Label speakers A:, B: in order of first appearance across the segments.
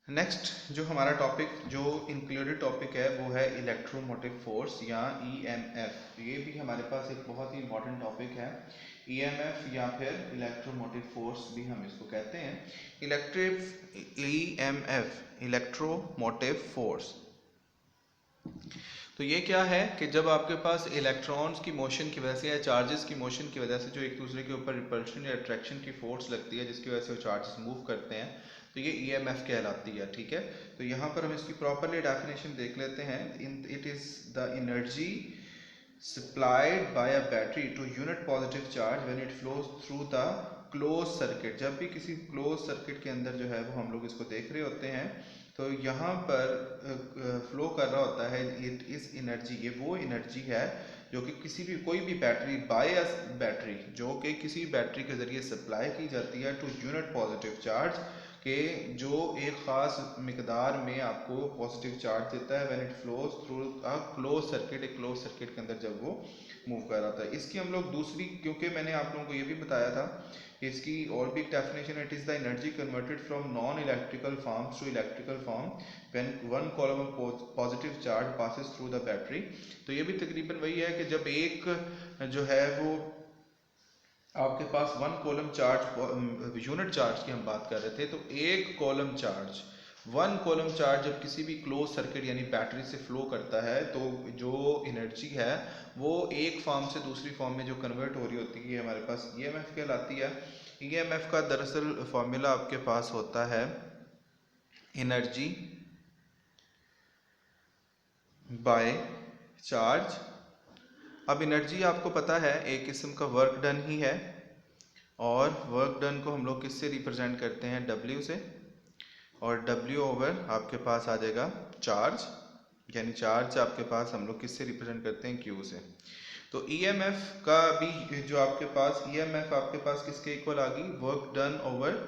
A: Next जो हमारा topic जो इंक्लूडेड टॉपिक है वो है इलेक्ट्रोमोटिव फोर्स या ईएमएफ। ये भी हमारे पास एक बहुत ही इंपॉर्टेंट टॉपिक है। ईएमएफ या फिर इलेक्ट्रोमोटिव फोर्स भी हम इसको कहते हैं। Electric EMF electromotive force. तो ये क्या है कि जब आपके पास इलेक्ट्रॉन्स की मोशन की वजह से या चार्जेस की मोशन की वजह से जो एक दूसरे के ऊपर रिपल्शन या अट्रैक्शन की फोर्स लगती है जिसकी वजह से वो चार्जेस मूव करते हैं, तो ये ईएमएफ कहलाती है। ठीक है, तो यहाँ पर हम इसकी प्रॉपरली डेफिनेशन देख लेते हैं। It is the energy supplied by a battery to unit positive charge when it flows through the closed circuit। जब भी किसी क्लोज सर्किट के अंदर जो है वो हम लोग इसको देख रहे होते हैं तो यहाँ पर फ्लो कर रहा होता है इट इस एनर्जी, ये वो एनर्जी है जो कि किसी भी कोई भी बैटरी बाय अ बैटरी जो कि किसी बैटरी के ज़रिए सप्लाई की जाती है टू यूनिट पॉजिटिव चार्ज के जो एक ख़ास मिकदार में आपको पॉजिटिव चार्ज देता है when it flows through a close circuit. एक क्लोज सर्किट के अंदर जब वो मूव कर रहा था। इसकी हम लोग दूसरी, क्योंकि मैंने आप लोगों को ये भी बताया था इसकी और भी definition, it is the energy converted from non electrical forms to electrical form when one coulomb of positive charge passes through the battery. तो ये भी तकरीबन वही है कि जब एक जो है वो आपके पास one coulomb charge unit charge की हम बात कर रहे थे, तो एक coulomb charge one coulomb charge जब किसी भी क्लोज सर्किट यानी बैटरी से फ्लो करता है तो जो एनर्जी है वो एक फॉर्म से दूसरी फॉर्म में जो कन्वर्ट हो रही होती है हमारे पास ईएमएफ कहलाती है। ईएमएफ का दरअसल फॉर्मूला आपके पास होता है एनर्जी बाय चार्ज। अब एनर्जी आपको पता है एक किस्म का वर्क डन ही है और वर्क डन को हम लोग किससे रिप्रेजेंट करते हैं, W से, और W ओवर आपके पास आ जाएगा चार्ज, यानी चार्ज आपके पास हम लोग किससे रिप्रेजेंट करते हैं, Q से। तो EMF का भी जो आपके पास EMF आपके पास किसके इक्वल आ गई, वर्क डन ओवर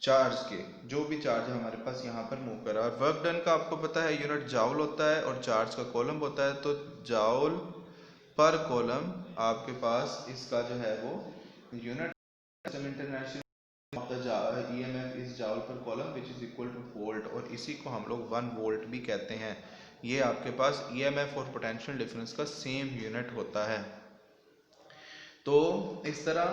A: चार्ज के, जो भी चार्ज हमारे पास यहाँ पर मूव कर रहा है। और वर्क डन का आपको पता है यूनिट जाउल होता है और चार्ज का कॉलम होता है, तो जाउल पर कॉलम आपके पास इसका जो है वो unit international of the EMF is joule पर column which is equal two volt, और इसी को हम लोग 1 वोल्ट भी कहते हैं। ये आपके पास ईएमएफ और पोटेंशियल डिफरेंस का सेम यूनिट होता है। तो इस तरह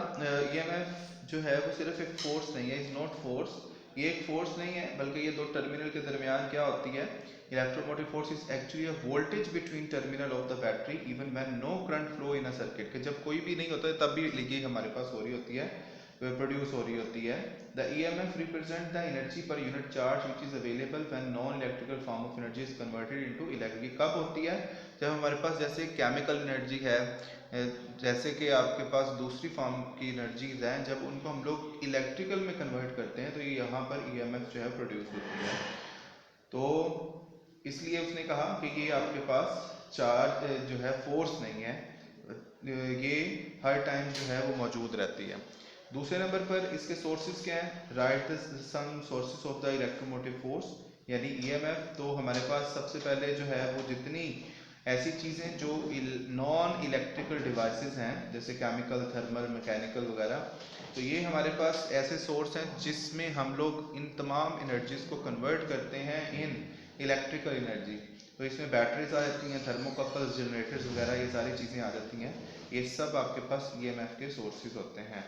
A: ईएमएफ जो है वो सिर्फ एक फोर्स नहीं है, इज नॉट फोर्स, ये एक फोर्स नहीं है बल्कि ये दो टर्मिनल के दरमियान क्या होती है, electromotive force is actually a voltage between terminal of the battery even when no current flow in a circuit, कि जब कोई भी नहीं होता है तब भी ये हमारे पास हो रही होती है, प्रोड्यूस हो रही होती है। The EMF represent the energy per unit charge which is available when non electrical form of energy is converted into electric. कब होती है, जब हमारे पास जैसे केमिकल एनर्जी है, जैसे कि आपके पास दूसरी फॉर्म की एनर्जीज हैं, जब उनको हम लोग इलेक्ट्रिकल में कन्वर्ट करते हैं तो ये यहाँ पर ईएमएफ जो है प्रोड्यूस होती है। तो इसलिए उसने कहा कि ये आपके पास चार्ज जो है फोर्स नहीं है, ये हर टाइम जो है वो मौजूद रहती है। दूसरे नंबर पर इसके सोर्सेज क्या हैं, right some sources of the electromotive force यानी ईएमएफ। तो हमारे पास सबसे पहले जो है वो जितनी ऐसी चीज़ें जो नॉन इलेक्ट्रिकल डिवाइसेस हैं जैसे केमिकल, थर्मल, मैकेनिकल वगैरह, तो ये हमारे पास ऐसे सोर्स हैं जिसमें हम लोग इन तमाम एनर्जीज को कन्वर्ट करते हैं इन इलेक्ट्रिकल एनर्जी। तो इसमें बैटरीज आ जाती हैं, थर्मोकपल्स, जनरेटर्स वगैरह, ये सारी चीज़ें आ जाती हैं। ये सब आपके पास ईएमएफ के सोर्सेज होते हैं।